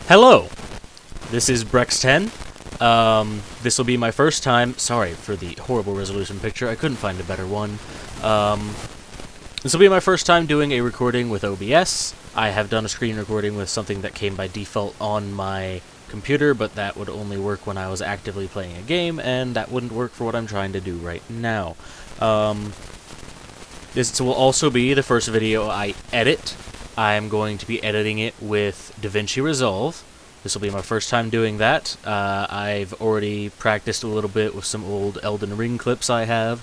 Hello, this is Brex10. This will be my first time. Sorry for the horrible resolution picture. I couldn't find a better one. This will be my first time doing a recording with OBS. I have done a screen recording with something that came by default on my computer, but that would only work when I was actively playing a game, and that wouldn't work for what I'm trying to do right now. This will also be the first video I edit. I'm going to be editing it with DaVinci Resolve. This will be my first time doing that. I've already practiced a little bit with some old Elden Ring clips I have,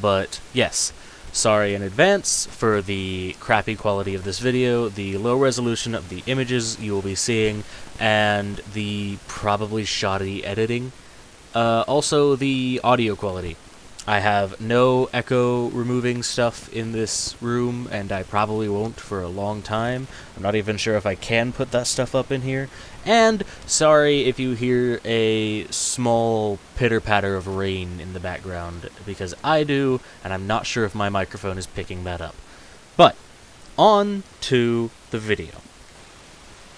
but yes, sorry in advance for the crappy quality of this video, the low resolution of the images you will be seeing, and the probably shoddy editing. Also the audio quality. I have no echo removing stuff in this room, and I probably won't for a long time. I'm not even sure if I can put that stuff up in here. And sorry if you hear a small pitter-patter of rain in the background, because I do, and I'm not sure if my microphone is picking that up. But, on to the video.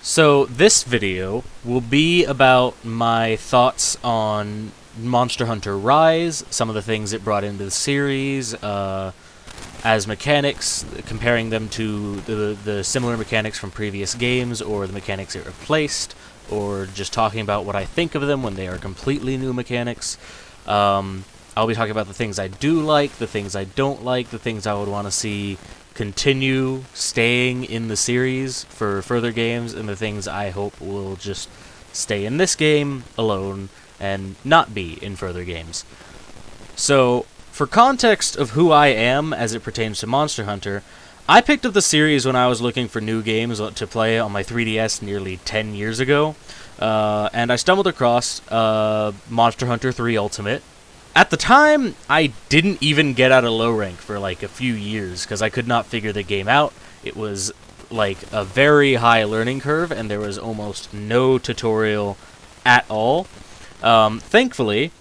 So, this video will be about my thoughts on Monster Hunter Rise, some of the things it brought into the series, as mechanics, comparing them to the similar mechanics from previous games, or the mechanics it replaced, or just talking about what I think of them when they are completely new mechanics. I'll be talking about the things I do like, the things I don't like, the things I would want to see continue staying in the series for further games, and the things I hope will just stay in this game alone and not be in further games. So, for context of who I am as it pertains to Monster Hunter, I picked up the series when I was looking for new games to play on my 3DS nearly 10 years ago, and I stumbled across Monster Hunter 3 Ultimate. At the time, I didn't even get out of low rank for like a few years, because I could not figure the game out. It was like a very high learning curve, and there was almost no tutorial at all. Thankfully,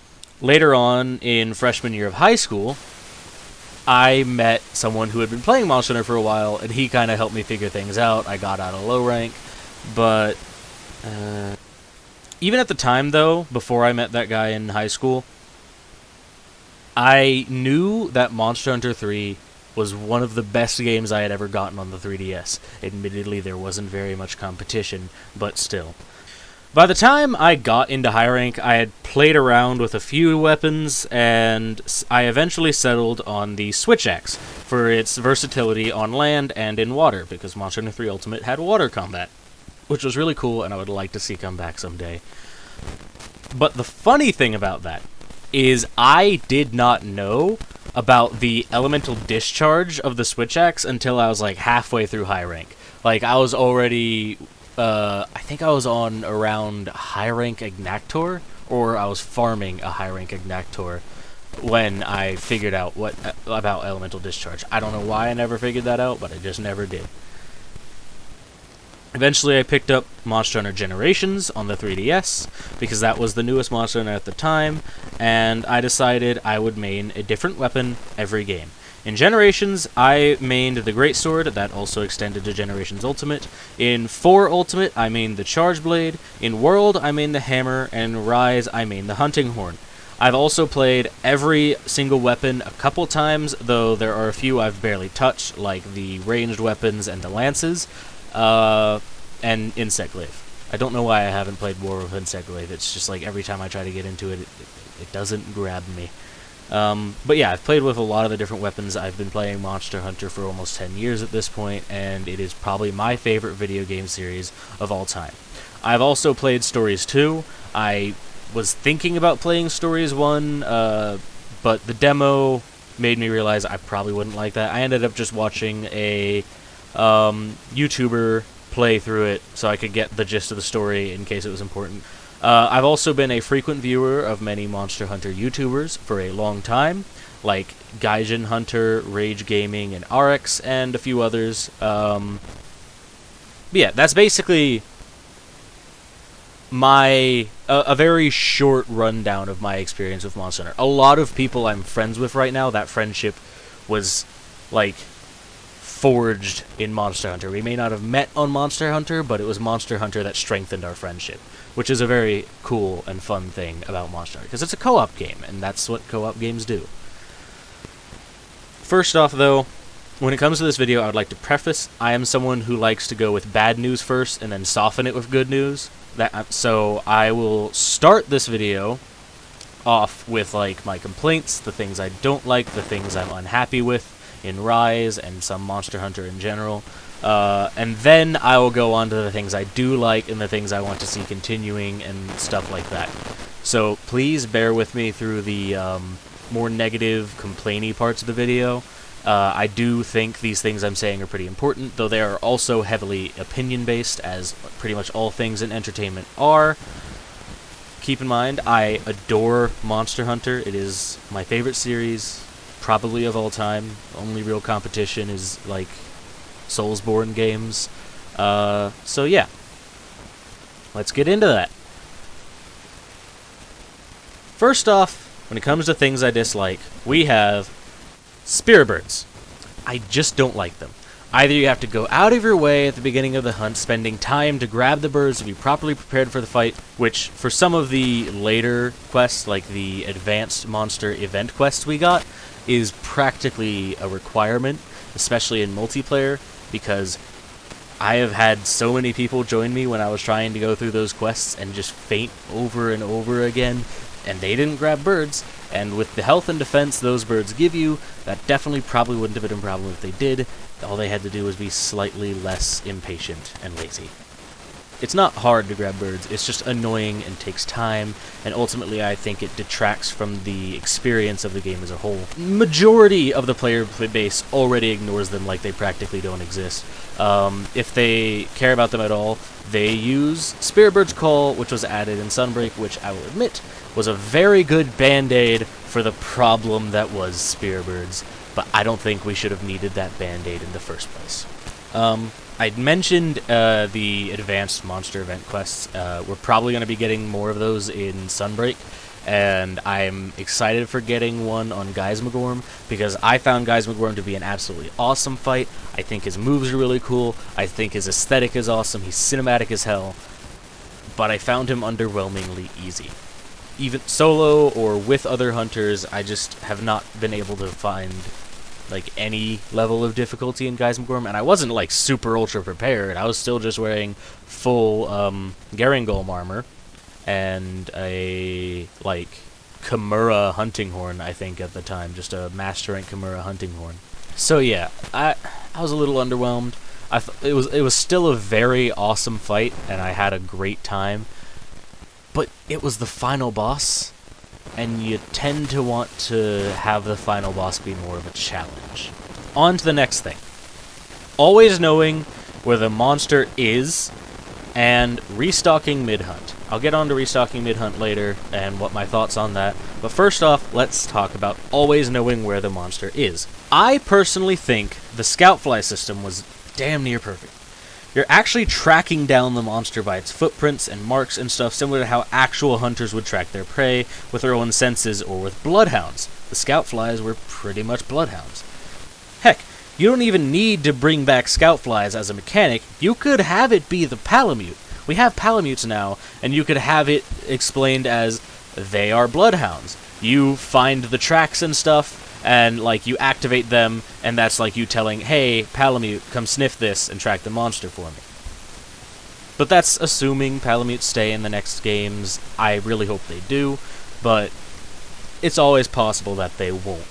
later on in freshman year of high school, I met someone who had been playing Monster Hunter for a while, and he kind of helped me figure things out. I got out of low rank, but even at the time, though, before I met that guy in high school, I knew that Monster Hunter 3 was one of the best games I had ever gotten on the 3DS. Admittedly, there wasn't very much competition, but still. By the time I got into high rank, I had played around with a few weapons, and I eventually settled on the Switch Axe for its versatility on land and in water, because Monster Hunter 3 Ultimate had water combat, which was really cool and I would like to see come back someday. But the funny thing about that is I did not know about the elemental discharge of the Switch Axe until I was like halfway through high rank. Like, I was already I think I was on around high rank Agnaktor, or I was farming a high rank Agnaktor when I figured out what about elemental discharge. I don't know why I never figured that out, but I just never did. Eventually I picked up Monster Hunter Generations on the 3DS, because that was the newest Monster Hunter at the time, and I decided I would main a different weapon every game. In Generations, I mained the Greatsword, that also extended to Generations Ultimate. In 4 Ultimate, I mained the Charge Blade. In World, I mained the Hammer, and in Rise, I mained the Hunting Horn. I've also played every single weapon a couple times, though there are a few I've barely touched, like the ranged weapons and the lances, and Insect Glaive. I don't know why I haven't played more with Insect Glaive. It's just like every time I try to get into it, it doesn't grab me. But yeah, I've played with a lot of the different weapons. I've been playing Monster Hunter for almost 10 years at this point, and it is probably my favorite video game series of all time. I've also played Stories 2. I was thinking about playing Stories 1, but the demo made me realize I probably wouldn't like that. I ended up just watching a YouTuber play through it so I could get the gist of the story in case it was important. I've also been a frequent viewer of many Monster Hunter YouTubers for a long time, like Gaijin Hunter, Rage Gaming, and RX, and a few others. But yeah, that's basically a very short rundown of my experience with Monster Hunter. A lot of people I'm friends with right now, that friendship was like forged in Monster Hunter. We may not have met on Monster Hunter, but it was Monster Hunter that strengthened our friendship, which is a very cool and fun thing about Monster Hunter, because it's a co-op game, and that's what co-op games do. First off, though, when it comes to this video, I would like to preface, I am someone who likes to go with bad news first and then soften it with good news. So I will start this video off with like my complaints, the things I don't like, the things I'm unhappy with in Rise and some Monster Hunter in general, and then I will go on to the things I do like and the things I want to see continuing and stuff like that. So please bear with me through the more negative, complainy parts of the video. I do think these things I'm saying are pretty important, though they are also heavily opinion-based, as pretty much all things in entertainment are. Keep in mind, I adore Monster Hunter. It is my favorite series, probably of all time. The only real competition is, like, Soulsborne games. So yeah. Let's get into that. First off, when it comes to things I dislike, we have Spiribirds. I just don't like them. Either you have to go out of your way at the beginning of the hunt, spending time to grab the birds to be properly prepared for the fight, which for some of the later quests, like the advanced monster event quests we got, is practically a requirement, especially in multiplayer, because I have had so many people join me when I was trying to go through those quests and just faint over and over again, and they didn't grab birds. And with the health and defense those birds give you, that definitely probably wouldn't have been a problem if they did. All they had to do was be slightly less impatient and lazy. It's not hard to grab birds, it's just annoying and takes time, and ultimately I think it detracts from the experience of the game as a whole. Majority of the player base already ignores them like they practically don't exist. If they care about them at all, they use Spiribird's Call, which was added in Sunbreak, which I will admit was a very good band-aid for the problem that was Spiribirds, but I don't think we should have needed that band-aid in the first place. I'd mentioned the advanced monster event quests. We're probably going to be getting more of those in Sunbreak, and I'm excited for getting one on Geismagorm, because I found Geismagorm to be an absolutely awesome fight. I think his moves are really cool. I think his aesthetic is awesome. He's cinematic as hell, but I found him underwhelmingly easy. Even solo or with other hunters, I just have not been able to find like any level of difficulty in Geismagorm, and I wasn't like super ultra prepared. I was still just wearing full Garangolm armor and a like Kimura hunting horn, I think at the time, just a master rank Kimura hunting horn. So yeah, I was a little underwhelmed. It was still a very awesome fight, and I had a great time. But it was the final boss, and you tend to want to have the final boss be more of a challenge. On to the next thing. Always knowing where the monster is, and Restocking Mid Hunt. I'll get on to Restocking Mid Hunt later, and what my thoughts on that. But first off, let's talk about always knowing where the monster is. I personally think the Scoutfly system was damn near perfect. You're actually tracking down the monster by its footprints and marks and stuff, similar to how actual hunters would track their prey with their own senses or with bloodhounds. The Scoutflies were pretty much bloodhounds. Heck, you don't even need to bring back Scoutflies as a mechanic. You could have it be the Palimute. We have Palimutes now, and you could have it explained as they are bloodhounds. You find the tracks and stuff, and like you activate them, and that's like you telling, hey, Palimute, come sniff this and track the monster for me. But that's assuming Palimutes stay in the next games. I really hope they do, but it's always possible that they won't.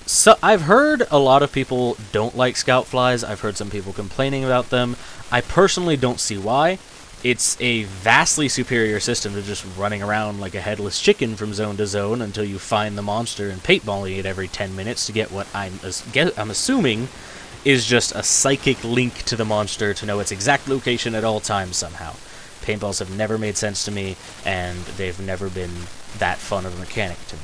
So I've heard a lot of people don't like Scoutflies. I've heard some people complaining about them. I personally don't see why. It's a vastly superior system to just running around like a headless chicken from zone to zone until you find the monster and paintballing it every 10 minutes to get what I'm assuming is just a psychic link to the monster to know its exact location at all times somehow. Paintballs have never made sense to me, and they've never been that fun of a mechanic to me.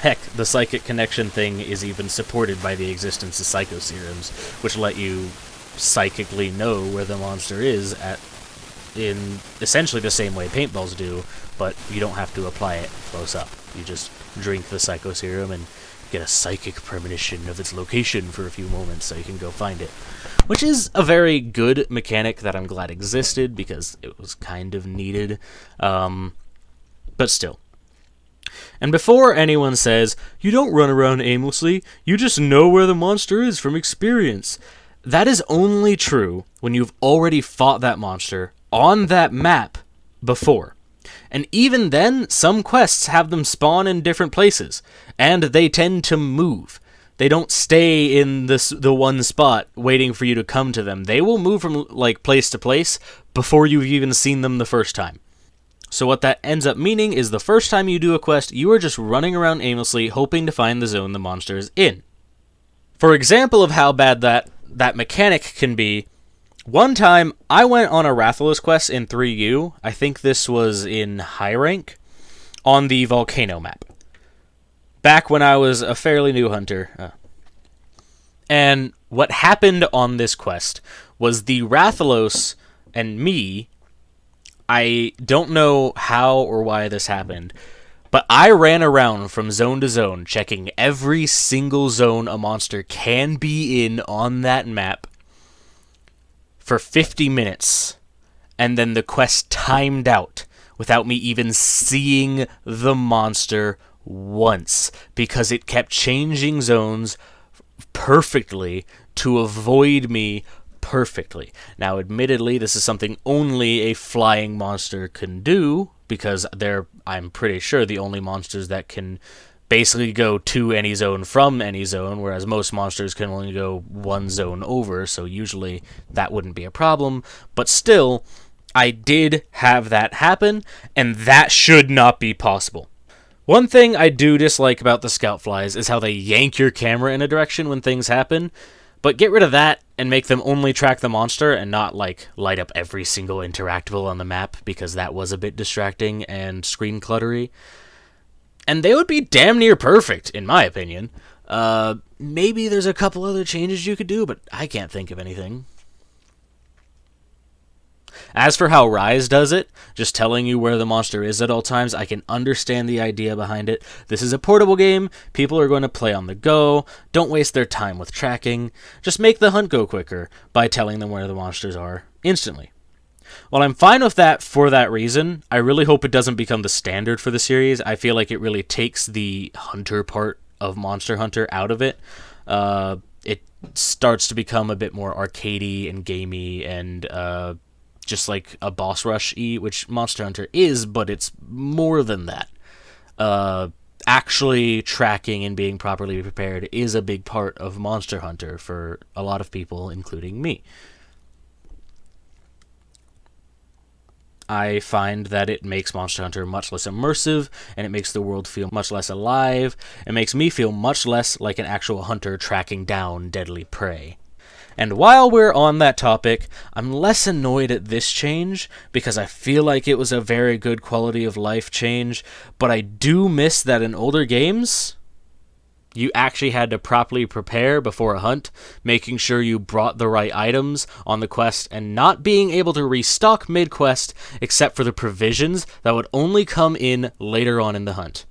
Heck, the psychic connection thing is even supported by the existence of psycho serums, which let you psychically know where the monster is in essentially the same way paintballs do, but you don't have to apply it close up. You just drink the psycho serum and get a psychic premonition of its location for a few moments so you can go find it. Which is a very good mechanic that I'm glad existed, because it was kind of needed. But still. And before anyone says, you don't run around aimlessly, you just know where the monster is from experience. That is only true when you've already fought that monster on that map before. And even then, some quests have them spawn in different places, and they tend to move. They don't stay in the one spot waiting for you to come to them. They will move from like place to place before you've even seen them the first time. So what that ends up meaning is the first time you do a quest, you are just running around aimlessly hoping to find the zone the monster is in. For example of how bad that mechanic can be, one time I went on a Rathalos quest in 3U, I think this was in high rank, on the Volcano map. Back when I was a fairly new hunter. And what happened on this quest was the Rathalos and me, I don't know how or why this happened, but I ran around from zone to zone, checking every single zone a monster can be in on that map for 50 minutes, and then the quest timed out without me even seeing the monster once, because it kept changing zones perfectly to avoid me perfectly. Now, admittedly, this is something only a flying monster can do, because they're, I'm pretty sure, the only monsters that can basically go to any zone from any zone, whereas most monsters can only go one zone over, so usually that wouldn't be a problem. But still, I did have that happen, and that should not be possible. One thing I do dislike about the Scoutflies is how they yank your camera in a direction when things happen, but get rid of that and make them only track the monster and not, like, light up every single interactable on the map, because that was a bit distracting and screen cluttery. And they would be damn near perfect, in my opinion. Maybe there's a couple other changes you could do, but I can't think of anything. As for how Rise does it, just telling you where the monster is at all times, I can understand the idea behind it. This is a portable game, people are going to play on the go, don't waste their time with tracking, just make the hunt go quicker by telling them where the monsters are instantly. While I'm fine with that for that reason, I really hope it doesn't become the standard for the series. I feel like it really takes the hunter part of Monster Hunter out of it. It starts to become a bit more arcadey and gamey and just like a boss rush-y, which Monster Hunter is, but it's more than that. Actually tracking and being properly prepared is a big part of Monster Hunter for a lot of people, including me. I find that it makes Monster Hunter much less immersive, and it makes the world feel much less alive. It makes me feel much less like an actual hunter tracking down deadly prey. And while we're on that topic, I'm less annoyed at this change, because I feel like it was a very good quality of life change, but I do miss that in older games, you actually had to properly prepare before a hunt, making sure you brought the right items on the quest, and not being able to restock mid-quest except for the provisions that would only come in later on in the hunt.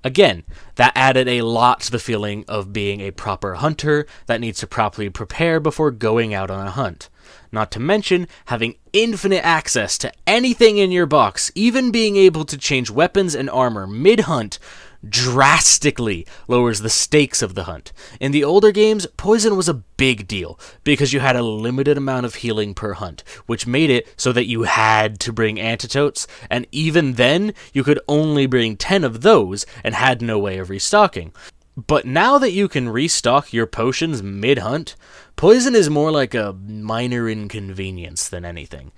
Again, that added a lot to the feeling of being a proper hunter that needs to properly prepare before going out on a hunt. Not to mention having infinite access to anything in your box, even being able to change weapons and armor mid-hunt drastically lowers the stakes of the hunt. In the older games, poison was a big deal because you had a limited amount of healing per hunt, which made it so that you had to bring antidotes, and even then, you could only bring 10 of those and had no way of restocking. But now that you can restock your potions mid-hunt, poison is more like a minor inconvenience than anything.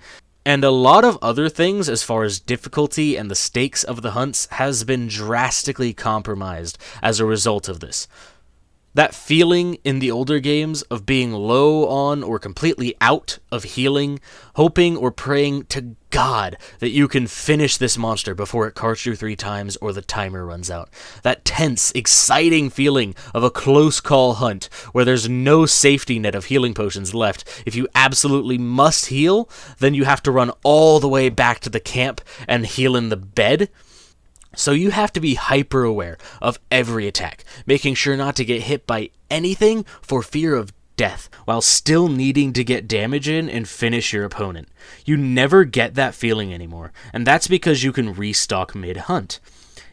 And a lot of other things as far as difficulty and the stakes of the hunts has been drastically compromised as a result of this. That feeling in the older games of being low on or completely out of healing, hoping or praying to God that you can finish this monster before it carts you 3 times or the timer runs out. That tense, exciting feeling of a close call hunt where there's no safety net of healing potions left. If you absolutely must heal, then you have to run all the way back to the camp and heal in the bed. So you have to be hyper aware of every attack, making sure not to get hit by anything for fear of death, while still needing to get damage in and finish your opponent. You never get that feeling anymore, and that's because you can restock mid-hunt.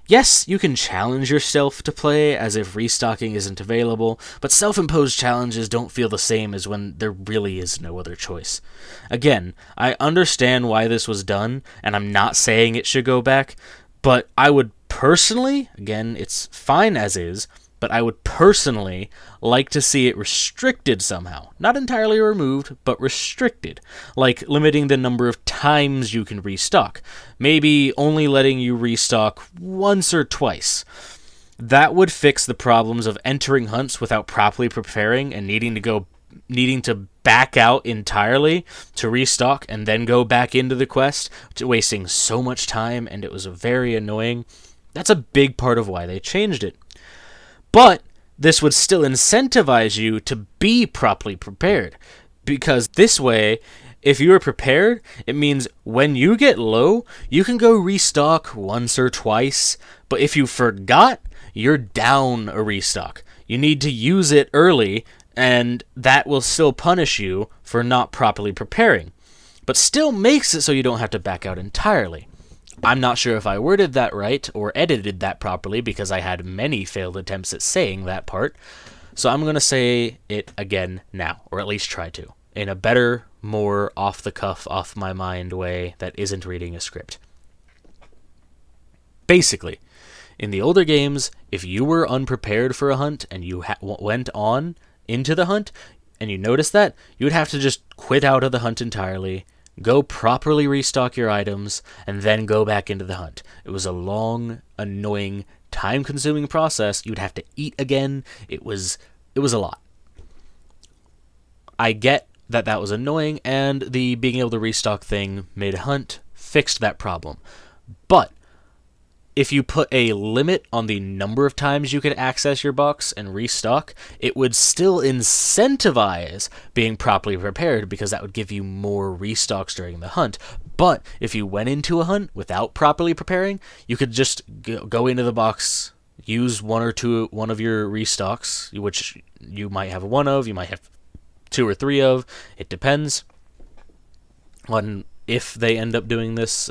Yes, you can challenge yourself to play as if restocking isn't available, but self-imposed challenges don't feel the same as when there really is no other choice. Again, I understand why this was done, and I'm not saying it should go back, but I would personally, again, it's fine as is, but I would personally like to see it restricted somehow. Not entirely removed, but restricted. Like limiting the number of times you can restock. Maybe only letting you restock once or twice. That would fix the problems of entering hunts without properly preparing and needing to back out entirely to restock and then go back into the quest, wasting so much time, and it was very annoying. That's a big part of why they changed it. But this would still incentivize you to be properly prepared, because this way, if you are prepared, it means when you get low, you can go restock once or twice, but if you forgot, you're down a restock. You need to use it early, and that will still punish you for not properly preparing, but still makes it so you don't have to back out entirely. I'm not sure if I worded that right or edited that properly because I had many failed attempts at saying that part, so I'm going to say it again now, or at least try to, in a better, more off-the-cuff, off-my-mind way that isn't reading a script. Basically, in the older games, if you were unprepared for a hunt and you went on into the hunt, and you noticed that, you would have to just quit out of the hunt entirely, go properly restock your items, and then go back into the hunt. It was a long, annoying, time-consuming process. You'd have to eat again. It was a lot. I get that was annoying, and the being able to restock thing mid-hunt fixed that problem. But if you put a limit on the number of times you could access your box and restock, it would still incentivize being properly prepared because that would give you more restocks during the hunt. But if you went into a hunt without properly preparing, you could just go into the box, use one of your restocks, which you might have one of, you might have 2 or 3 of, it depends on if they end up doing this.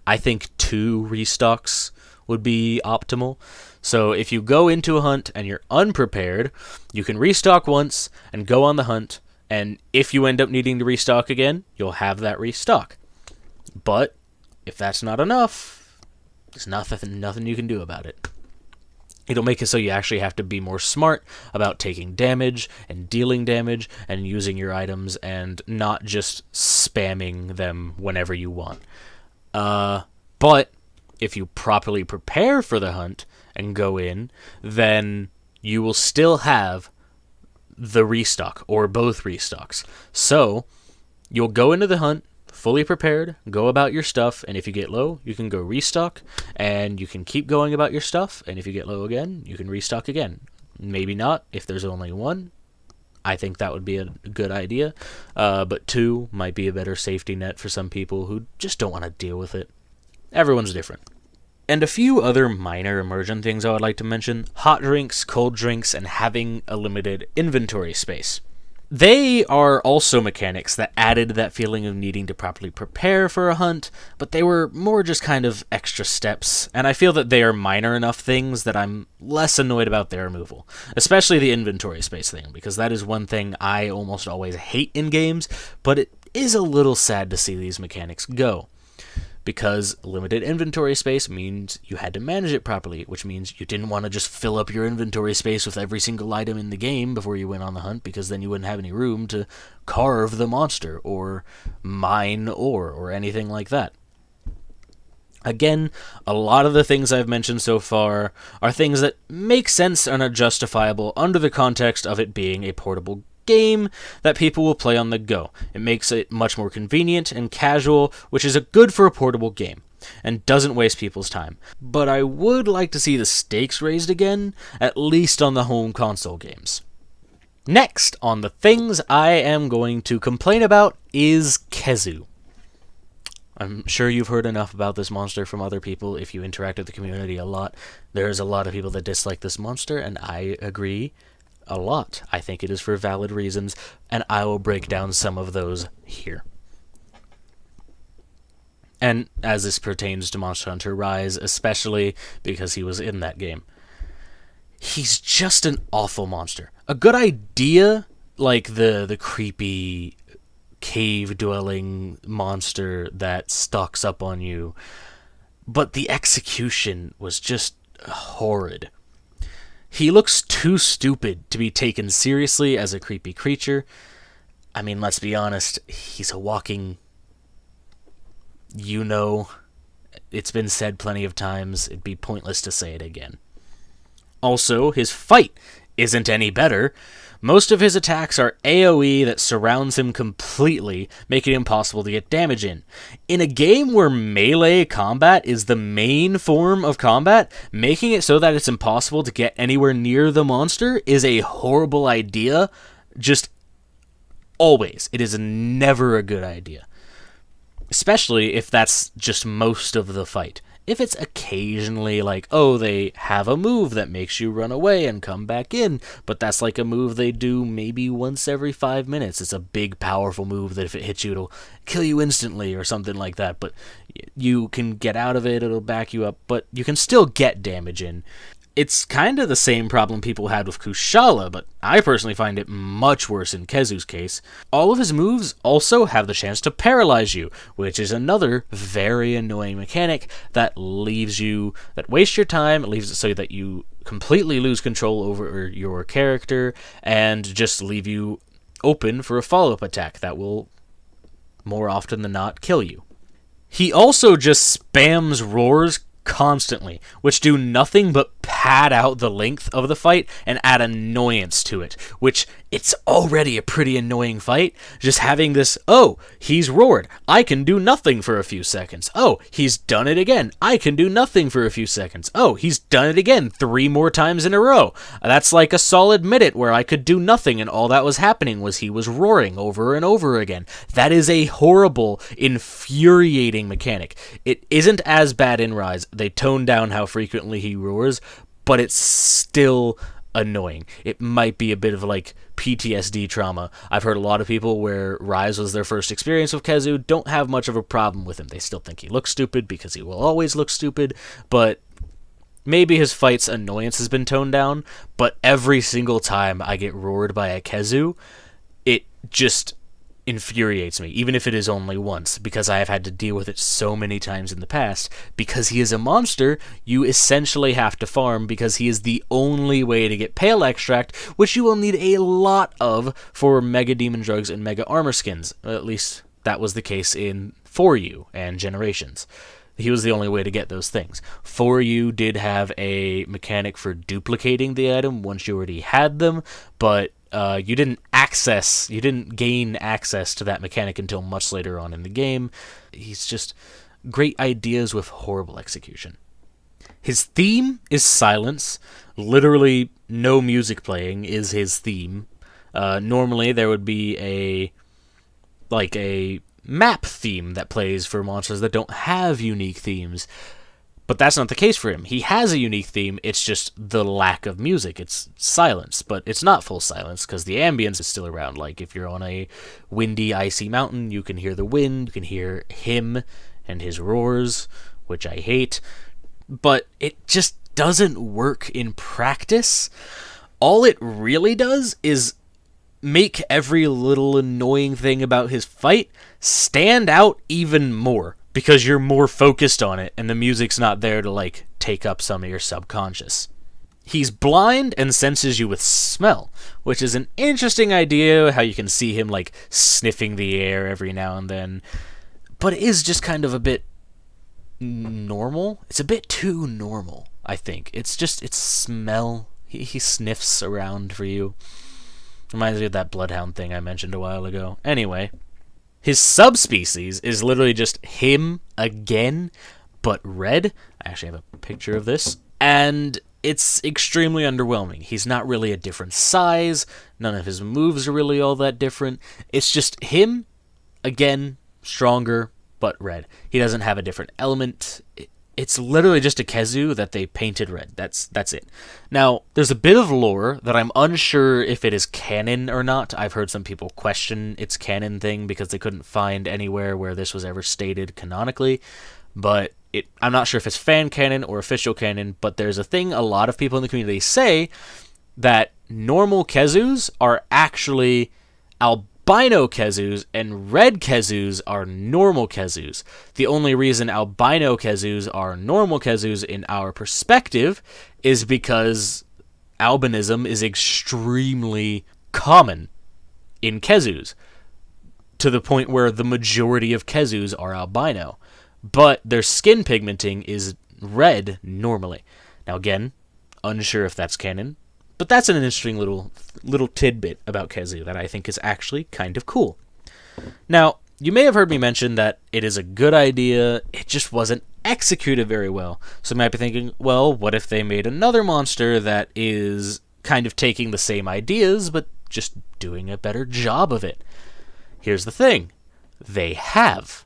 I think 2 restocks would be optimal. So if you go into a hunt and you're unprepared, you can restock once and go on the hunt, and if you end up needing to restock again, you'll have that restock. But if that's not enough, there's nothing you can do about it. It'll make it so you actually have to be more smart about taking damage and dealing damage and using your items and not just spamming them whenever you want. But if you properly prepare for the hunt and go in, then you will still have the restock or both restocks. So you'll go into the hunt fully prepared, go about your stuff, and if you get low, you can go restock, and you can keep going about your stuff, and if you get low again, you can restock again. Maybe not if there's only 1. I think that would be a good idea, but 2 might be a better safety net for some people who just don't want to deal with it. Everyone's different. And a few other minor immersion things I would like to mention: hot drinks, cold drinks, and having a limited inventory space. They are also mechanics that added that feeling of needing to properly prepare for a hunt, but they were more just kind of extra steps, and I feel that they are minor enough things that I'm less annoyed about their removal, especially the inventory space thing, because that is one thing I almost always hate in games, but it is a little sad to see these mechanics go. Because limited inventory space means you had to manage it properly, which means you didn't want to just fill up your inventory space with every single item in the game before you went on the hunt, because then you wouldn't have any room to carve the monster or mine ore or anything like that. Again, a lot of the things I've mentioned so far are things that make sense and are justifiable under the context of it being a portable game that people will play on the go. It makes it much more convenient and casual, which is good for a portable game, and doesn't waste people's time. But I would like to see the stakes raised again, at least on the home console games. Next on the things I am going to complain about is Khezu. I'm sure you've heard enough about this monster from other people if you interact with the community a lot. There's a lot of people that dislike this monster, and I agree a lot. I think it is for valid reasons, and I will break down some of those here. And as this pertains to Monster Hunter Rise, especially because he was in that game. He's just an awful monster. A good idea, like the creepy cave-dwelling monster that stalks up on you, but the execution was just horrid. He looks too stupid to be taken seriously as a creepy creature. I mean, let's be honest, he's a walking... It's been said plenty of times, it'd be pointless to say it again. Also, his fight isn't any better. Most of his attacks are AoE that surrounds him completely, making it impossible to get damage in. In a game where melee combat is the main form of combat, making it so that it's impossible to get anywhere near the monster is a horrible idea. Just always. It is never a good idea. Especially if that's just most of the fight. If it's occasionally like, oh, they have a move that makes you run away and come back in, but that's like a move they do maybe once every 5 minutes. It's a big, powerful move that if it hits you, it'll kill you instantly or something like that. But you can get out of it, it'll back you up, but you can still get damage in. It's kind of the same problem people had with Kushala, but I personally find it much worse in Khezu's case. All of his moves also have the chance to paralyze you, which is another very annoying mechanic that wastes your time, leaves it so that you completely lose control over your character, and just leave you open for a follow-up attack that will, more often than not, kill you. He also just spams roars constantly, which do nothing but pad out the length of the fight and add annoyance to it, which it's already a pretty annoying fight. Just having this, oh, he's roared, I can do nothing for a few seconds. Oh, he's done it again, I can do nothing for a few seconds. Oh, he's done it again 3 more times in a row. That's like a solid minute where I could do nothing and all that was happening was he was roaring over and over again. That is a horrible, infuriating mechanic. It isn't as bad in Rise. They tone down how frequently he roars, but it's still annoying. It might be a bit of like PTSD trauma. I've heard a lot of people where Rise was their first experience with Khezu don't have much of a problem with him. They still think he looks stupid because he will always look stupid, but maybe his fight's annoyance has been toned down, but every single time I get roared by a Khezu, it just infuriates me, even if it is only once, because I have had to deal with it so many times in the past. Because he is a monster, you essentially have to farm because he is the only way to get Pale Extract, which you will need a lot of for Mega Demon Drugs and Mega Armor Skins. At least that was the case in For You and Generations. He was the only way to get those things. For You did have a mechanic for duplicating the item once you already had them, but you didn't gain access to that mechanic until much later on in the game. He's just great ideas with horrible execution. His theme is silence. Literally no music playing is his theme. Normally there would be a map theme that plays for monsters that don't have unique themes. But that's not the case for him. He has a unique theme, it's just the lack of music. It's silence, but it's not full silence, because the ambience is still around. Like, if you're on a windy, icy mountain, you can hear the wind, you can hear him and his roars, which I hate. But it just doesn't work in practice. All it really does is make every little annoying thing about his fight stand out even more. Because you're more focused on it, and the music's not there to, like, take up some of your subconscious. He's blind and senses you with smell, which is an interesting idea, how you can see him, like, sniffing the air every now and then. But it is just kind of a bit normal. It's a bit too normal, I think. It's smell. He sniffs around for you. Reminds me of that bloodhound thing I mentioned a while ago. Anyway, his subspecies is literally just him again, but red. I actually have a picture of this. And it's extremely underwhelming. He's not really a different size. None of his moves are really all that different. It's just him, again, stronger, but red. He doesn't have a different element. It's literally just a Khezu that they painted red. That's it. Now, there's a bit of lore that I'm unsure if it is canon or not. I've heard some people question its canon thing because they couldn't find anywhere where this was ever stated canonically, but I'm not sure if it's fan canon or official canon, but there's a thing a lot of people in the community say that normal Khezus are actually albino Khezus and red Khezus are normal Khezus. The only reason albino Khezus are normal Khezus in our perspective is because albinism is extremely common in Khezus, to the point where the majority of Khezus are albino, but their skin pigmenting is red normally. Now again, unsure if that's canon, but that's an interesting little tidbit about Khezu that I think is actually kind of cool. Now, you may have heard me mention that it is a good idea, it just wasn't executed very well. So you might be thinking, well, what if they made another monster that is kind of taking the same ideas, but just doing a better job of it? Here's the thing. They have.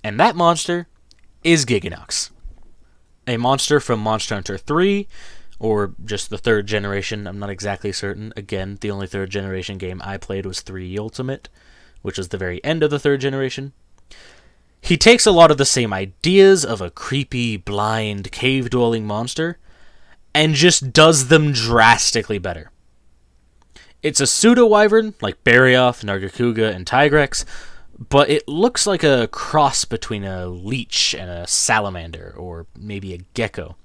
And that monster is Gigginox. A monster from Monster Hunter 3, or just the 3rd generation, I'm not exactly certain. Again, the only 3rd generation game I played was 3 Ultimate, which is the very end of the 3rd generation. He takes a lot of the same ideas of a creepy, blind, cave-dwelling monster, and just does them drastically better. It's a pseudo-wyvern, like Barioth, Nargacuga, and Tigrex, but it looks like a cross between a leech and a salamander, or maybe a gecko,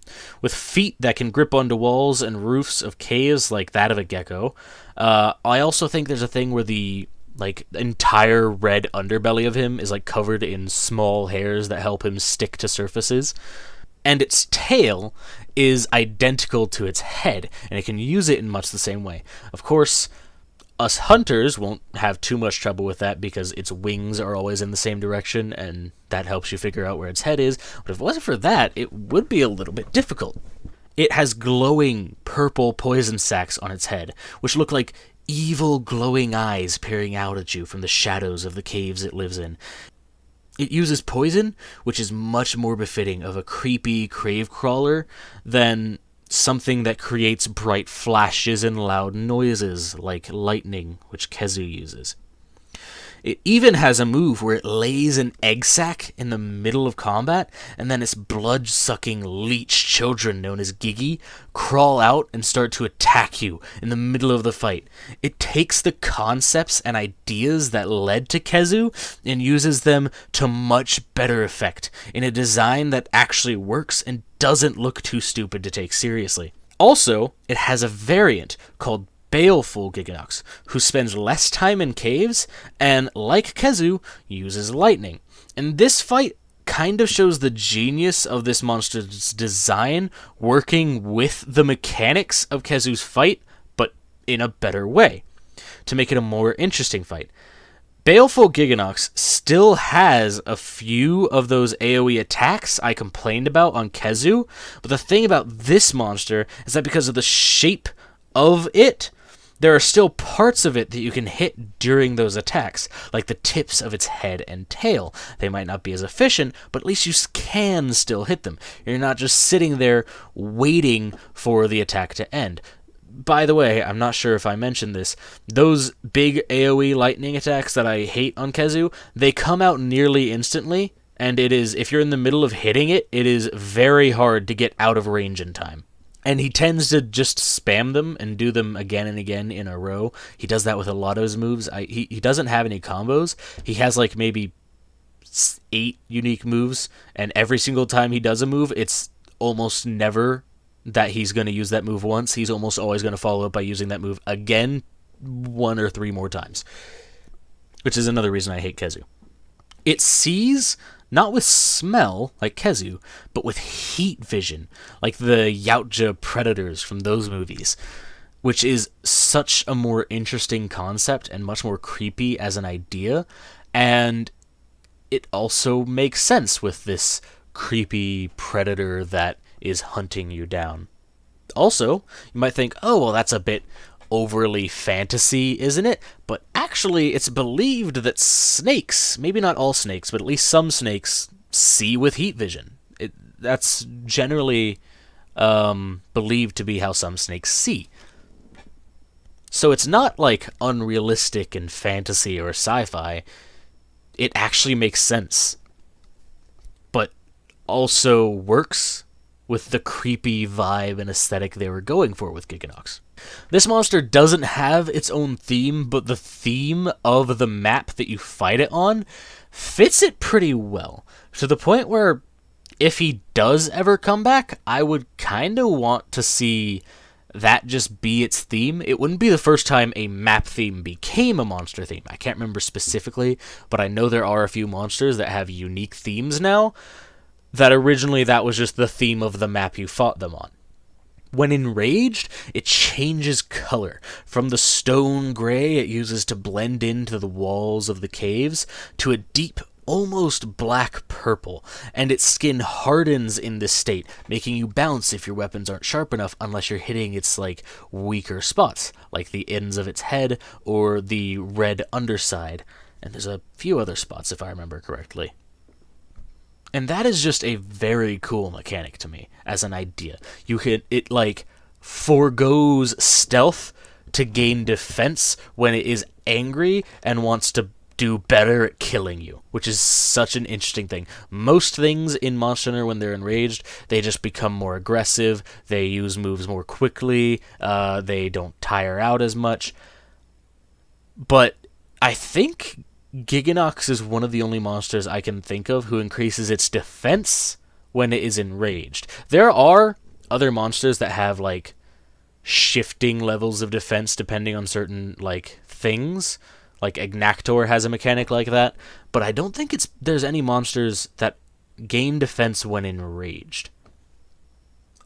with feet that can grip onto walls and roofs of caves like that of a gecko. I also think there's a thing where the entire red underbelly of him is covered in small hairs that help him stick to surfaces. And its tail is identical to its head, and it can use it in much the same way. Of course, us hunters won't have too much trouble with that because its wings are always in the same direction, and that helps you figure out where its head is. But if it wasn't for that, it would be a little bit difficult. It has glowing purple poison sacs on its head, which look like evil glowing eyes peering out at you from the shadows of the caves it lives in. It uses poison, which is much more befitting of a creepy cave crawler than something that creates bright flashes and loud noises like lightning, which Khezu uses. It even has a move where it lays an egg sac in the middle of combat, and then its blood-sucking leech children, known as Giggi, crawl out and start to attack you in the middle of the fight. It takes the concepts and ideas that led to Khezu and uses them to much better effect in a design that actually works and doesn't look too stupid to take seriously. Also, it has a variant called Baleful Gigginox, who spends less time in caves and, like Khezu, uses lightning. And this fight kind of shows the genius of this monster's design working with the mechanics of Khezu's fight, but in a better way, to make it a more interesting fight. Baleful Gigginox still has a few of those AoE attacks I complained about on Khezu, but the thing about this monster is that because of the shape of it, there are still parts of it that you can hit during those attacks, like the tips of its head and tail. They might not be as efficient, but at least you can still hit them. You're not just sitting there waiting for the attack to end. By the way, I'm not sure if I mentioned this, those big AoE lightning attacks that I hate on Khezu, they come out nearly instantly, and if you're in the middle of hitting it, it is very hard to get out of range in time. And he tends to just spam them and do them again and again in a row. He does that with a lot of his moves. He doesn't have any combos. He has maybe 8 unique moves, and every single time he does a move, it's almost never that he's going to use that move once. He's almost always going to follow up by using that move again 1 or 3 more times, which is another reason I hate Khezu. It sees not with smell, like Khezu, but with heat vision, like the Yautja predators from those movies, which is such a more interesting concept and much more creepy as an idea, and it also makes sense with this creepy predator that is hunting you down. Also, you might think, oh, well, that's a bit overly fantasy, isn't it? But actually, it's believed that snakes, maybe not all snakes, but at least some snakes, see with heat vision. That's generally believed to be how some snakes see. So it's not like unrealistic and fantasy or sci-fi. It actually makes sense. But also works with the creepy vibe and aesthetic they were going for with Gigginox. This monster doesn't have its own theme, but the theme of the map that you fight it on fits it pretty well. To the point where, if he does ever come back, I would kind of want to see that just be its theme. It wouldn't be the first time a map theme became a monster theme. I can't remember specifically, but I know there are a few monsters that have unique themes now, that originally that was just the theme of the map you fought them on. When enraged, it changes color, from the stone gray it uses to blend into the walls of the caves, to a deep, almost black purple, and its skin hardens in this state, making you bounce if your weapons aren't sharp enough unless you're hitting its weaker spots, like the ends of its head or the red underside, and there's a few other spots if I remember correctly. And that is just a very cool mechanic to me, as an idea. It forgoes stealth to gain defense when it is angry and wants to do better at killing you, which is such an interesting thing. Most things in Monster Hunter, when they're enraged, they just become more aggressive, they use moves more quickly, they don't tire out as much. But I think Gigginox is one of the only monsters I can think of who increases its defense when it is enraged. There are other monsters that have shifting levels of defense depending on certain things. Like Agnaktor has a mechanic like that, but I don't think there's any monsters that gain defense when enraged.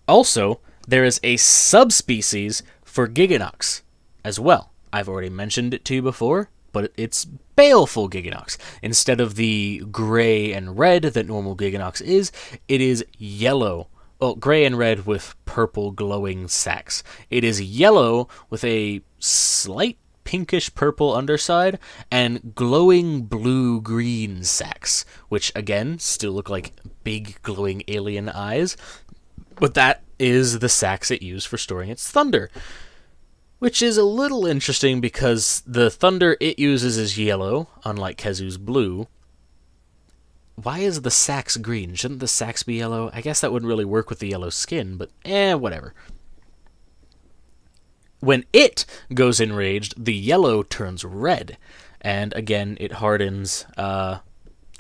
Also, there is a subspecies for Gigginox as well. I've already mentioned it to you before, but it's Baleful Gigginox. Instead of the gray and red that normal Gigginox is, it is yellow. Well, gray and red with purple glowing sacs. It is yellow with a slight pinkish purple underside and glowing blue-green sacs, which again still look like big glowing alien eyes, but that is the sacs it used for storing its thunder. Which is a little interesting because the thunder it uses is yellow, unlike Khezu's blue. Why is the sacs green? Shouldn't the sacs be yellow? I guess that wouldn't really work with the yellow skin, but whatever. When it goes enraged, the yellow turns red, and again, it hardens.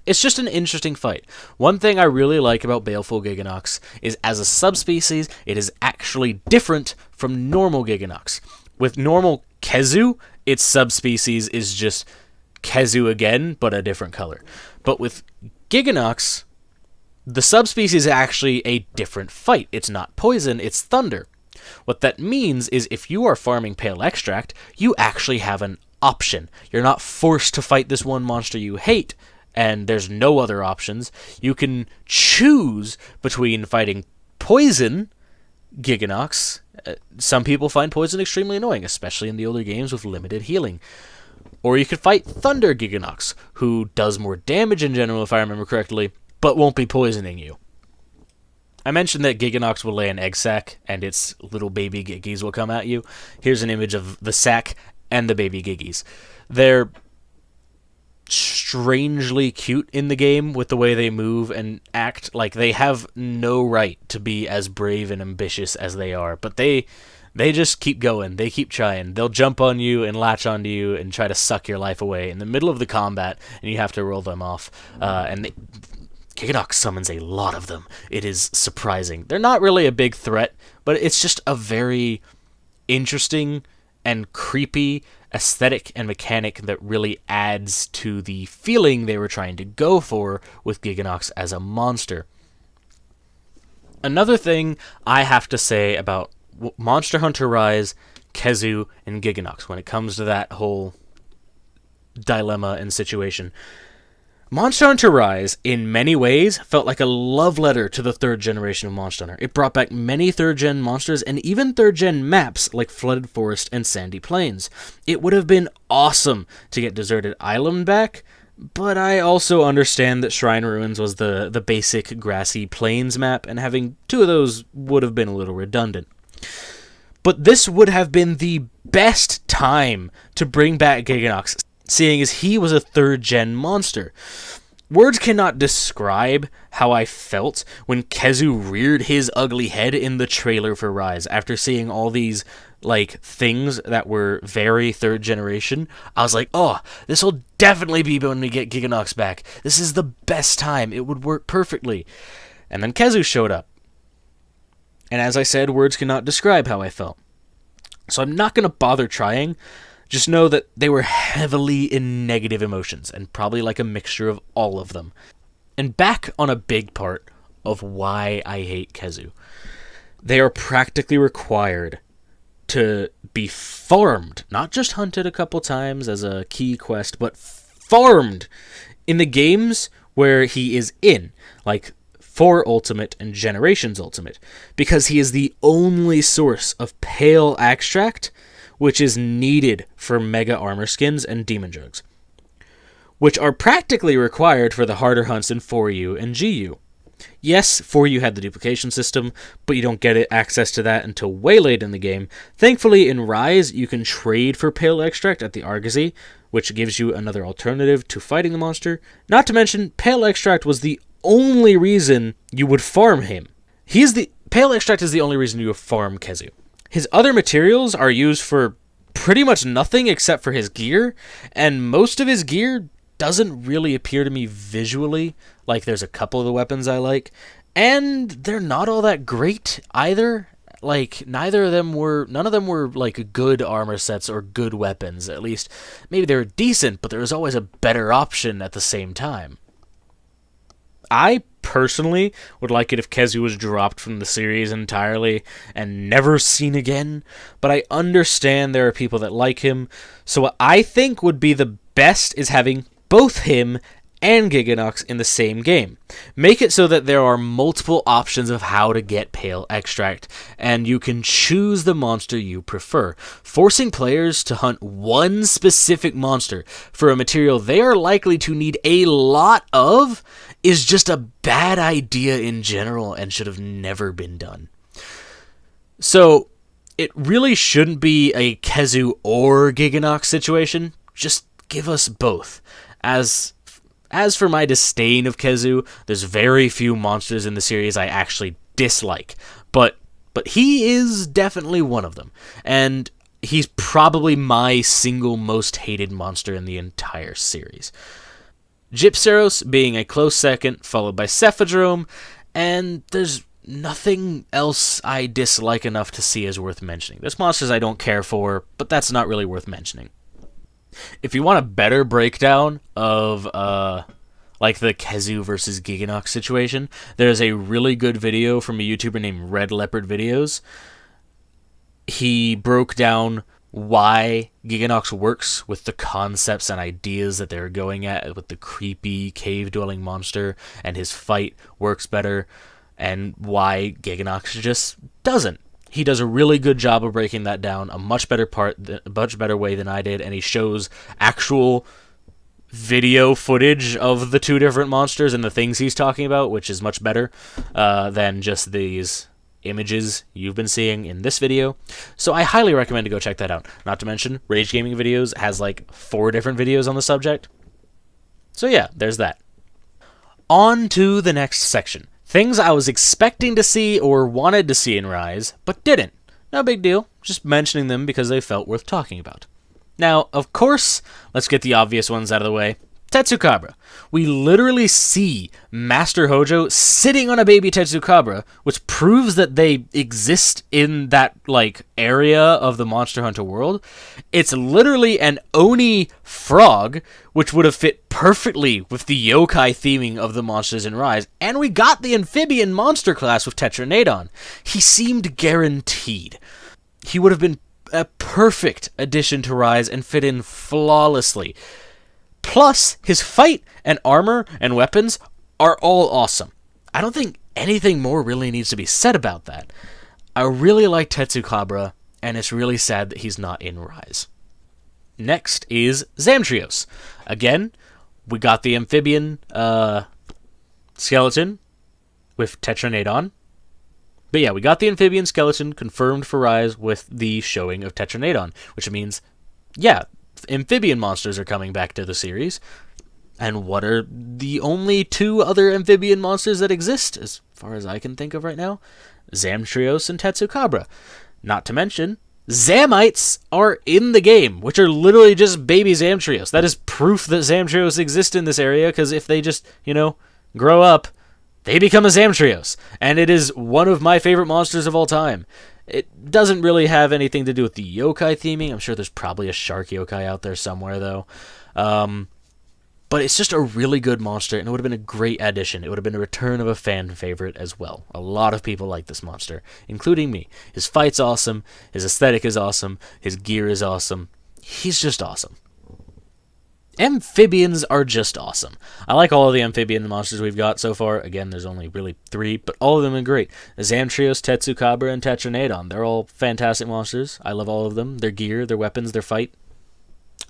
It's just an interesting fight. One thing I really like about Baleful Gigginox is, as a subspecies, it is actually different from normal Gigginox. With normal Khezu, its subspecies is just Khezu again, but a different color. But with Gigginox, the subspecies is actually a different fight. It's not poison, it's thunder. What that means is if you are farming Pale Extract, you actually have an option. You're not forced to fight this one monster you hate, and there's no other options. You can choose between fighting Poison Gigginox. Some people find Poison extremely annoying, especially in the older games with limited healing. Or you could fight Thunder Gigginox, who does more damage in general, if I remember correctly, but won't be poisoning you. I mentioned that Gigginox will lay an egg sac, and its little baby Giggis will come at you. Here's an image of the sac and the baby Giggis. They're strangely cute in the game with the way they move and act. Like, they have no right to be as brave and ambitious as they are, but they just keep going. They keep trying. They'll jump on you and latch onto you and try to suck your life away in the middle of the combat, and you have to roll them off. Gigginox summons a lot of them. It is surprising. They're not really a big threat, but it's just a very interesting and creepy aesthetic and mechanic that really adds to the feeling they were trying to go for with Gigginox as a monster. Another thing I have to say about Monster Hunter Rise, Khezu, and Gigginox when it comes to that whole dilemma and situation. Monster Hunter Rise, in many ways, felt like a love letter to the 3rd generation of Monster Hunter. It brought back many 3rd-gen monsters and even 3rd-gen maps like Flooded Forest and Sandy Plains. It would have been awesome to get Deserted Island back, but I also understand that Shrine Ruins was the basic grassy plains map, and having 2 of those would have been a little redundant. But this would have been the best time to bring back Gigginox, seeing as he was a 3rd-gen monster. Words cannot describe how I felt when Khezu reared his ugly head in the trailer for Rise after seeing all these, things that were very 3rd generation. I was like, oh, this will definitely be when we get Gigginox back. This is the best time. It would work perfectly. And then Khezu showed up. And as I said, words cannot describe how I felt. So I'm not going to bother trying. Just know that they were heavily in negative emotions, and probably like a mixture of all of them. And back on a big part of why I hate Khezu. They are practically required to be farmed, not just hunted a couple times as a key quest, but farmed in the games where he is in, like 4 Ultimate and Generations Ultimate, because he is the only source of Pale Extract, which is needed for Mega Armor Skins and Demon Jugs, which are practically required for the harder hunts in 4U and GU. Yes, 4U had the duplication system, but you don't get access to that until way late in the game. Thankfully, in Rise, you can trade for Pale Extract at the Argosy, which gives you another alternative to fighting the monster. Not to mention, Pale Extract was the only reason you would farm him. Pale Extract is the only reason you would farm Khezu. His other materials are used for pretty much nothing except for his gear, and most of his gear doesn't really appear to me visually. Like, there's a couple of the weapons I like, and they're not all that great either. Like, none of them were like good armor sets or good weapons. At least, maybe they were decent, but there was always a better option at the same time. I personally would like it if Khezu was dropped from the series entirely and never seen again, but I understand there are people that like him, so what I think would be the best is having both him and Gigginox in the same game. Make it so that there are multiple options of how to get Pale Extract, and you can choose the monster you prefer. Forcing players to hunt one specific monster for a material they are likely to need a lot of is just a bad idea in general and should have never been done. So, it really shouldn't be a Khezu or Gigginox situation. Just give us both. As for my disdain of Khezu, there's very few monsters in the series I actually dislike, but he is definitely one of them, and he's probably my single most hated monster in the entire series. Gypceros being a close second, followed by Cephadrome, and there's nothing else I dislike enough to see as worth mentioning. There's monsters I don't care for, but that's not really worth mentioning. If you want a better breakdown of like the Khezu versus Gigginox situation, there's a really good video from a YouTuber named Red Leopard Videos. He broke down why Gigginox works with the concepts and ideas that they're going at with the creepy cave-dwelling monster, and his fight works better, and why Gigginox just doesn't. He does a really good job of breaking that down, a much better way than I did, and he shows actual video footage of the two different monsters and the things he's talking about, which is much better than just these images you've been seeing in this video. So I highly recommend to go check that out. Not to mention, Rage Gaming Videos has like 4 different videos on the subject. So yeah, there's that. On to the next section. Things I was expecting to see or wanted to see in Rise, but didn't. No big deal, just mentioning them because they felt worth talking about. Now, of course, let's get the obvious ones out of the way. Tetsucabra. We literally see Master Hojo sitting on a baby Tetsucabra, which proves that they exist in that, area of the Monster Hunter world. It's literally an Oni frog, which would have fit perfectly with the yokai theming of the monsters in Rise, and we got the amphibian monster class with Tetranadon. He seemed guaranteed. He would have been a perfect addition to Rise and fit in flawlessly. Plus, his fight and armor and weapons are all awesome. I don't think anything more really needs to be said about that. I really like Tetsucabra, and it's really sad that he's not in Rise. Next is Zamtrios. Again, we got the amphibian skeleton with Tetranadon. But yeah, we got the amphibian skeleton confirmed for Rise with the showing of Tetranadon, which means, yeah, amphibian monsters are coming back to the series. And what are the only two other amphibian monsters that exist, as far as I can think of right now? Zamtrios and Tetsucabra. Not to mention, Zamites are in the game, which are literally just baby Zamtrios. That is proof that Zamtrios exist in this area, because if they just, grow up, they become a Zamtrios. And it is one of my favorite monsters of all time. It doesn't really have anything to do with the yokai theming. I'm sure there's probably a shark yokai out there somewhere, though. But it's just a really good monster, and it would have been a great addition. It would have been a return of a fan favorite as well. A lot of people like this monster, including me. His fight's awesome, his aesthetic is awesome, his gear is awesome. He's just awesome. Amphibians are just awesome. I like all of the amphibian monsters we've got so far. Again, there's only really 3, but all of them are great. Zamtrios, Tetsucabra, and Tetranadon. They're all fantastic monsters. I love all of them. Their gear, their weapons, their fight.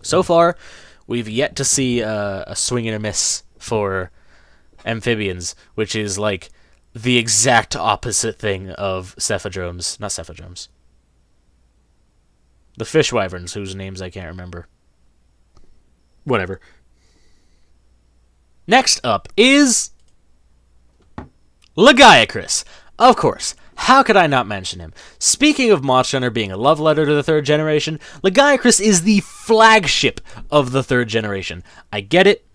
So far, we've yet to see a swing and a miss for amphibians, which is like the exact opposite thing of cephadromes. Not cephadromes. The fish wyverns, whose names I can't remember. Whatever. Next up is Lagiacrus. Of course. How could I not mention him? Speaking of Monster Hunter being a love letter to the 3rd generation, Lagiacrus is the flagship of the 3rd generation. I get it.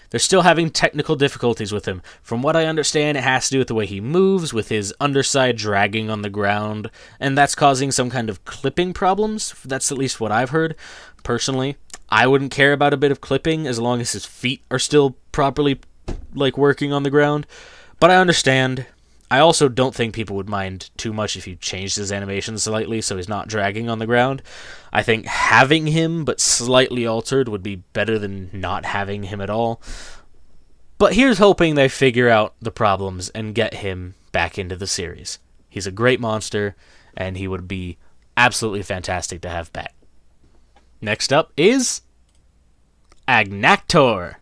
They're still having technical difficulties with him. From what I understand, it has to do with the way he moves, with his underside dragging on the ground, and that's causing some kind of clipping problems. That's at least what I've heard. Personally, I wouldn't care about a bit of clipping as long as his feet are still properly, working on the ground. But I understand. I also don't think people would mind too much if you changed his animation slightly so he's not dragging on the ground. I think having him, but slightly altered, would be better than not having him at all. But here's hoping they figure out the problems and get him back into the series. He's a great monster, and he would be absolutely fantastic to have back. Next up is Agnaktor.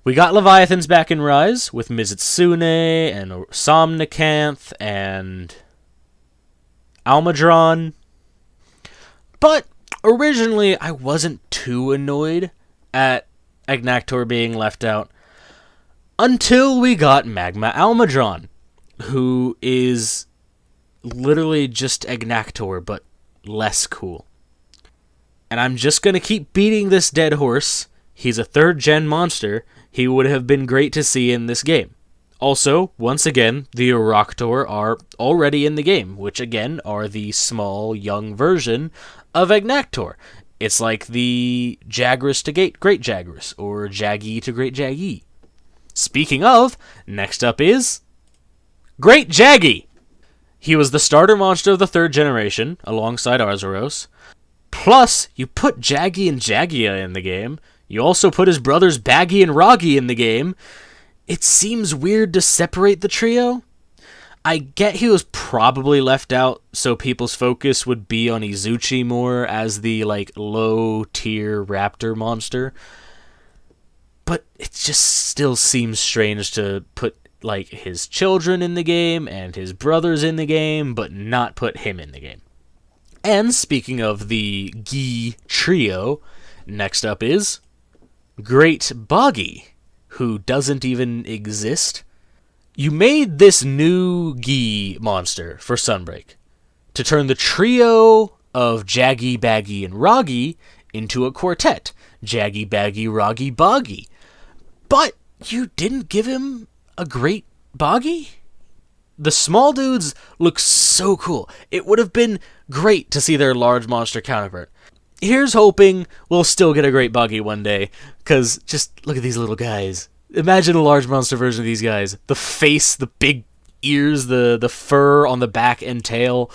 We got Leviathans back in Rise with Mizitsune and Somnicanth and Almadron. But originally I wasn't too annoyed at Agnaktor being left out until we got Magma Almadron, who is literally just Agnaktor but less cool. And I'm just going to keep beating this dead horse. He's a 3rd gen monster. He would have been great to see in this game. Also, once again, the Auroctor are already in the game, which again are the small, young version of Agnaktor. It's like the Jagras to Great Jagras, or Jaggi to Great Jaggi. Speaking of, next up is Great Jaggi. He was the starter monster of the 3rd generation, alongside Arzuros. Plus, you put Jaggi and Jaggia in the game. You also put his brothers Baggy and Roggy in the game. It seems weird to separate the trio. I get he was probably left out so people's focus would be on Izuchi more as the, low-tier raptor monster. But it just still seems strange to put, his children in the game and his brothers in the game, but not put him in the game. And speaking of the Gi trio, next up is Great Boggi, who doesn't even exist. You made this new Gi monster for Sunbreak to turn the trio of Jaggi, Baggy, and Roggy into a quartet. Jaggi, Baggy, Roggy, Boggi. But you didn't give him a Great Boggi? The small dudes look so cool. It would have been great to see their large monster counterpart. Here's hoping we'll still get a Great Boggi one day, because just look at these little guys. Imagine a large monster version of these guys. The face, the big ears, the fur on the back and tail.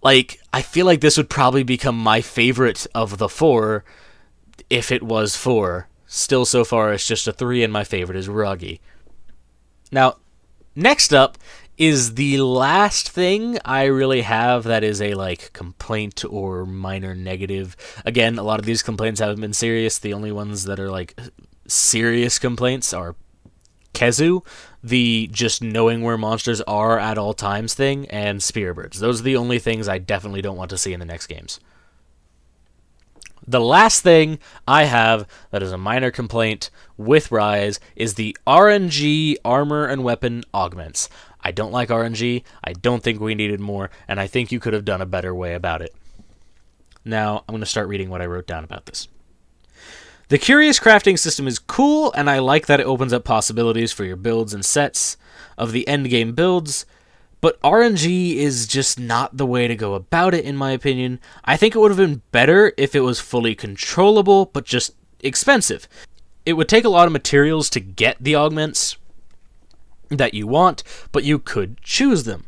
I feel like this would probably become my favorite of the 4 if it was 4. Still, so far, it's just a 3, and my favorite is Ruggy. Now, next up is the last thing I really have that is a, like, complaint or minor negative. Again, a lot of these complaints haven't been serious. The only ones that are, like, serious complaints are Khezu, the just knowing where monsters are at all times thing, and Spiribirds. Those are the only things I definitely don't want to see in the next games. The last thing I have that is a minor complaint with Rise is the RNG armor and weapon augments. I don't like RNG, I don't think we needed more, and I think you could have done a better way about it. Now, I'm going to start reading what I wrote down about this. The Qurios Crafting system is cool, and I like that it opens up possibilities for your builds and sets of the endgame builds, but RNG is just not the way to go about it, in my opinion. I think it would have been better if it was fully controllable, but just expensive. It would take a lot of materials to get the augments that you want, but you could choose them.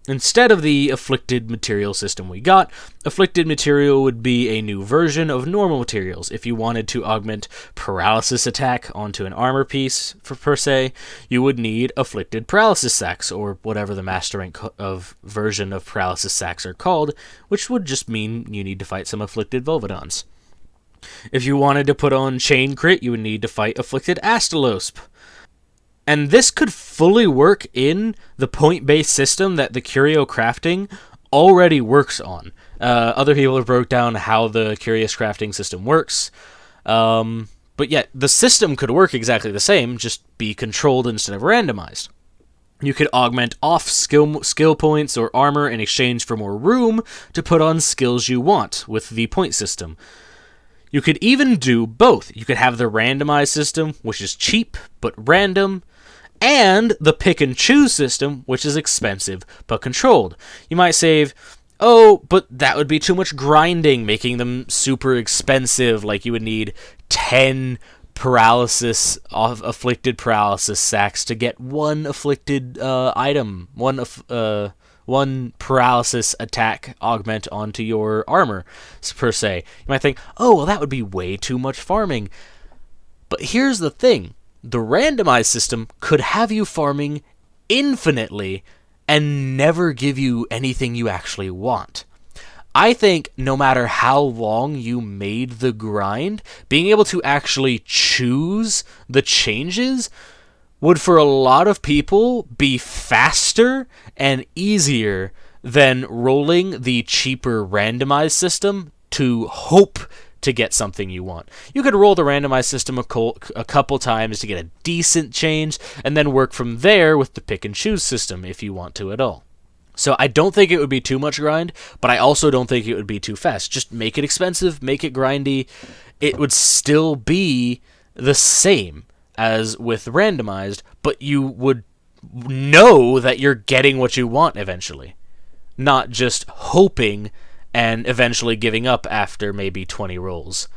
Instead of the afflicted material system we got, afflicted material would be a new version of normal materials. If you wanted to augment paralysis attack onto an armor piece, per se, you would need afflicted paralysis sacks, or whatever the master rank of version of paralysis sacks are called, which would just mean you need to fight some afflicted Volvidons. If you wanted to put on chain crit, you would need to fight afflicted Astalosp. And this could fully work in the point-based system that the Qurios Crafting already works on. Other people have broke down how the Qurios Crafting system works. But yet, the system could work exactly the same, just be controlled instead of randomized. You could augment off skill points or armor in exchange for more room to put on skills you want with the point system. You could even do both. You could have the randomized system, which is cheap but random, and the pick-and-choose system, which is expensive but controlled. You might say, oh, but that would be too much grinding, making them super expensive, like you would need 10 afflicted paralysis sacks to get one afflicted item, one paralysis attack augment onto your armor, per se. You might think, oh, well, that would be way too much farming. But here's the thing. The randomized system could have you farming infinitely and never give you anything you actually want. I think no matter how long you made the grind, being able to actually choose the changes would, for a lot of people, be faster and easier than rolling the cheaper randomized system to hope to get something you want. You could roll the randomized system a couple times to get a decent change, and then work from there with the pick-and-choose system if you want to at all. So I don't think it would be too much grind, but I also don't think it would be too fast. Just make it expensive, make it grindy. It would still be the same as with randomized, but you would know that you're getting what you want eventually. Not just hoping and eventually giving up after maybe 20 rolls.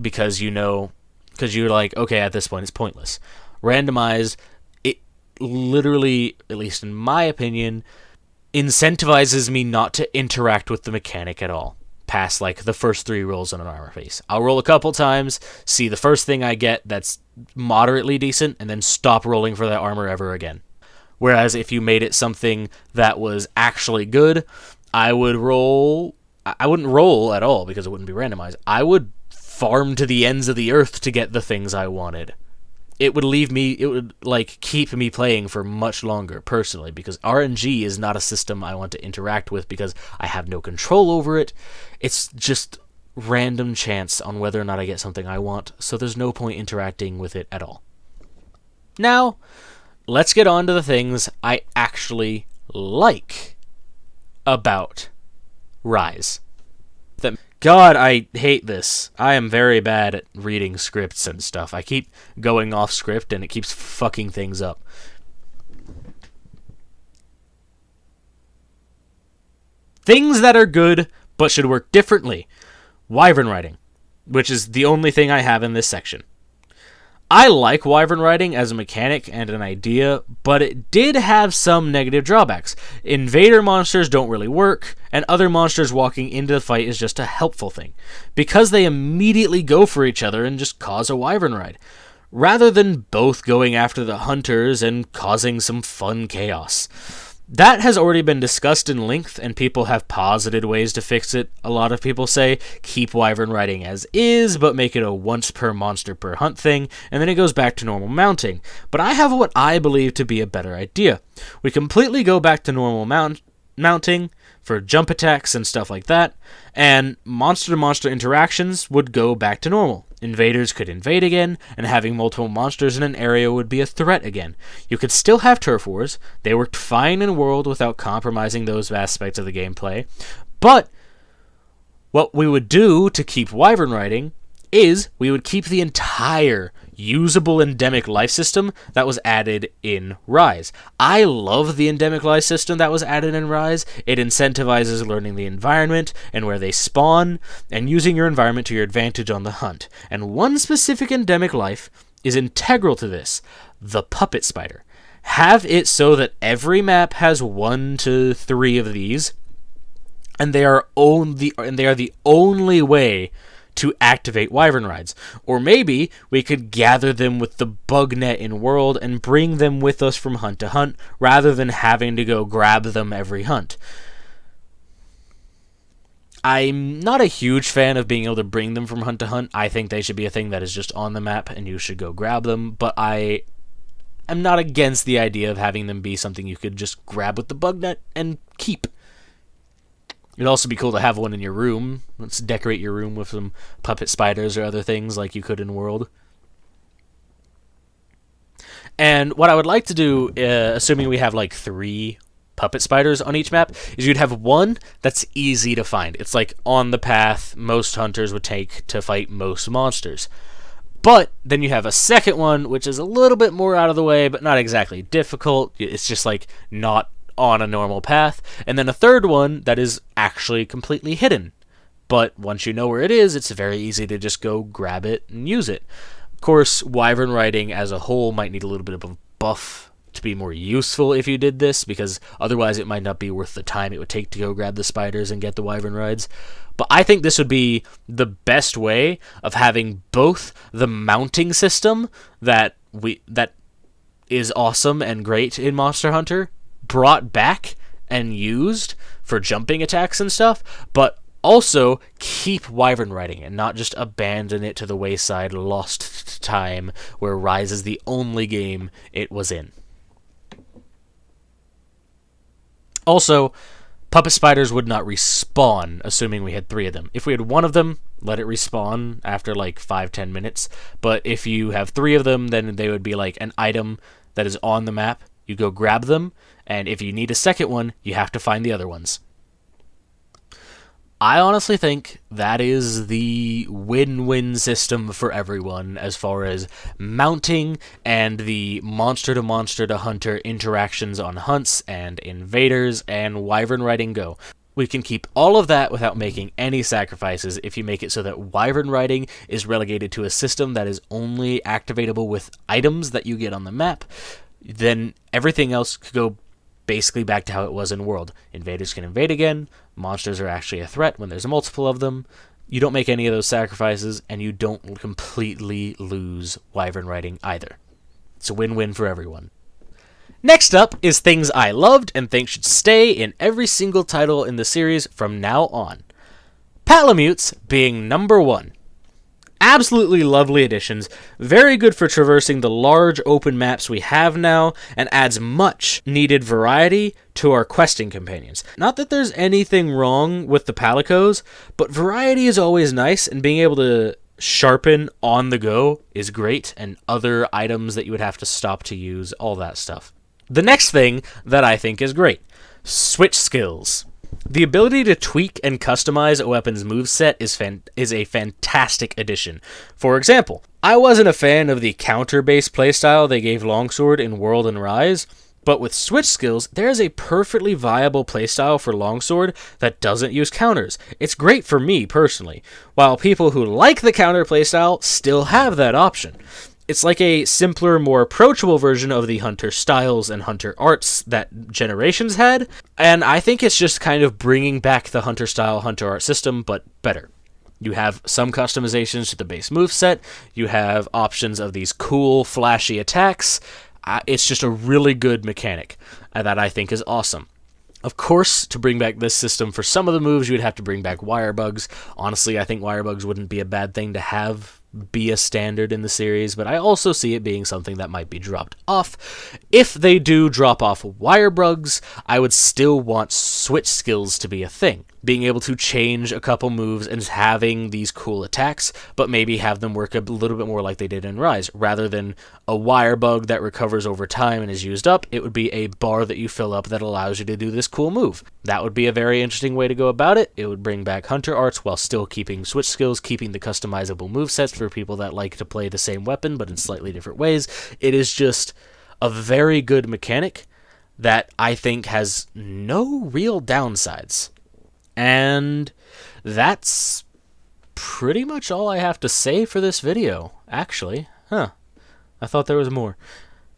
Because you're like, okay, at this point it's pointless. Randomized, it literally, at least in my opinion, incentivizes me not to interact with the mechanic at all. Past like the first 3 rolls on an armor piece. I'll roll a couple times, see the first thing I get that's moderately decent, and then stop rolling for that armor ever again. Whereas if you made it something that was actually good, I wouldn't roll at all because it wouldn't be randomized. I would farm to the ends of the earth to get the things I wanted. It would keep me playing for much longer, personally, because RNG is not a system I want to interact with because I have no control over it. It's just random chance on whether or not I get something I want, so there's no point interacting with it at all. Now, let's get on to the things I actually like about Rise. God, I hate this. I am very bad at reading scripts and stuff. I keep going off script and it keeps fucking things up. Things that are good but should work differently. Wyvern Riding, which is the only thing I have in this section. I like Wyvern Riding as a mechanic and an idea, but it did have some negative drawbacks. Invader monsters don't really work, and other monsters walking into the fight is just a helpful thing, because they immediately go for each other and just cause a Wyvern Ride, rather than both going after the hunters and causing some fun chaos. That has already been discussed in length, and people have posited ways to fix it. A lot of people say, keep Wyvern Riding as is, but make it a once per monster per hunt thing, and then it goes back to normal mounting. But I have what I believe to be a better idea. We completely go back to normal mounting for jump attacks and stuff like that, and monster-to-monster interactions would go back to normal. Invaders could invade again, and having multiple monsters in an area would be a threat again. You could still have turf wars. They worked fine in World without compromising those aspects of the gameplay. But what we would do to keep Wyvern Riding is we would keep the entire usable endemic life system that was added in Rise. I love the endemic life system that was added in Rise. It incentivizes learning the environment and where they spawn, and using your environment to your advantage on the hunt. And one specific endemic life is integral to this: the puppet spider. Have it so that every map has 1 to 3 of these, and they are the only way to activate Wyvern Rides. Or maybe we could gather them with the bug net in World and bring them with us from hunt to hunt, rather than having to go grab them every hunt. I'm not a huge fan of being able to bring them from hunt to hunt. I think they should be a thing that is just on the map and you should go grab them, but I am not against the idea of having them be something you could just grab with the bug net and keep. It'd also be cool to have one in your room. Let's decorate your room with some puppet spiders or other things like you could in World. And what I would like to do, assuming we have like 3 puppet spiders on each map, is you'd have one that's easy to find. It's like on the path most hunters would take to fight most monsters. But then you have a second one, which is a little bit more out of the way, but not exactly difficult. It's just like not on a normal path, and then a third one that is actually completely hidden. But once you know where it is, it's very easy to just go grab it and use it. Of course, Wyvern Riding as a whole might need a little bit of a buff to be more useful if you did this, because otherwise it might not be worth the time it would take to go grab the spiders and get the Wyvern Rides. But I think this would be the best way of having both the mounting system that is awesome and great in Monster Hunter brought back and used for jumping attacks and stuff, but also keep Wyvern Riding and not just abandon it to the wayside, lost to time, where Rise is the only game it was in. Also, puppet spiders would not respawn, assuming we had 3 of them. If we had 1 of them, let it respawn after like 5-10 minutes, but if you have 3 of them, then they would be like an item that is on the map. You go grab them, and if you need a second one, you have to find the other ones. I honestly think that is the win-win system for everyone as far as mounting and the monster-to-monster to hunter interactions on hunts and invaders and Wyvern Riding go. We can keep all of that without making any sacrifices if you make it so that Wyvern Riding is relegated to a system that is only activatable with items that you get on the map. Then everything else could go basically back to how it was in World. Invaders can invade again, monsters are actually a threat when there's multiple of them. You don't make any of those sacrifices, and you don't completely lose Wyvern Riding either. It's a win-win for everyone. Next up is things I loved and think should stay in every single title in the series from now on. Palimutes being number 1. Absolutely lovely additions, very good for traversing the large open maps we have now, and adds much needed variety to our questing companions. Not that there's anything wrong with the Palicos, but variety is always nice, and being able to sharpen on the go is great, and other items that you would have to stop to use, all that stuff. The next thing that I think is great, switch skills. The ability to tweak and customize a weapon's moveset is a fantastic addition. For example, I wasn't a fan of the counter-based playstyle they gave Longsword in World and Rise, but with switch skills, there is a perfectly viable playstyle for Longsword that doesn't use counters. It's great for me, personally, while people who like the counter playstyle still have that option. It's like a simpler, more approachable version of the Hunter styles and Hunter arts that Generations had, and I think it's just kind of bringing back the Hunter style, Hunter art system, but better. You have some customizations to the base moveset, you have options of these cool, flashy attacks. It's just a really good mechanic that I think is awesome. Of course, to bring back this system for some of the moves, you would have to bring back wire bugs. Honestly, I think wire bugs wouldn't be a bad thing to have be a standard in the series, but I also see it being something that might be dropped off. If they do drop off wire bugs, I would still want switch skills to be a thing. Being able to change a couple moves and having these cool attacks, but maybe have them work a little bit more like they did in Rise. Rather than a wire bug that recovers over time and is used up, it would be a bar that you fill up that allows you to do this cool move. That would be a very interesting way to go about it. It would bring back Hunter arts while still keeping switch skills, keeping the customizable movesets for people that like to play the same weapon but in slightly different ways. It is just a very good mechanic that I think has no real downsides. And that's pretty much all I have to say for this video, actually. I thought there was more.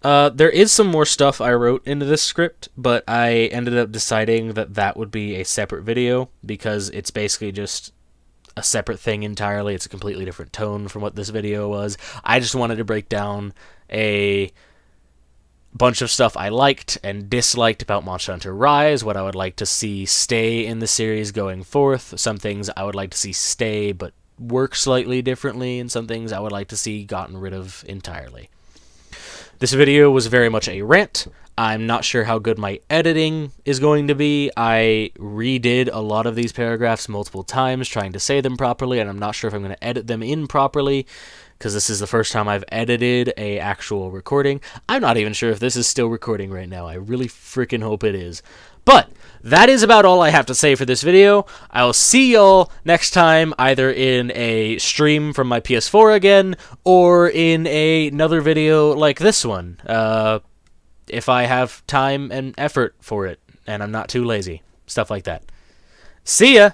There is some more stuff I wrote into this script, but I ended up deciding that that would be a separate video because it's basically just a separate thing entirely. It's a completely different tone from what this video was. I just wanted to break down a bunch of stuff I liked and disliked about Monster Hunter Rise, what I would like to see stay in the series going forth, some things I would like to see stay but work slightly differently, and some things I would like to see gotten rid of entirely. This video was very much a rant. I'm not sure how good my editing is going to be. I redid a lot of these paragraphs multiple times trying to say them properly, and I'm not sure if I'm going to edit them in properly, because this is the first time I've edited a actual recording. I'm not even sure if this is still recording right now. I really freaking hope it is. But that is about all I have to say for this video. I'll see y'all next time, either in a stream from my PS4 again, or in another video like this one, if I have time and effort for it, and I'm not too lazy. Stuff like that. See ya!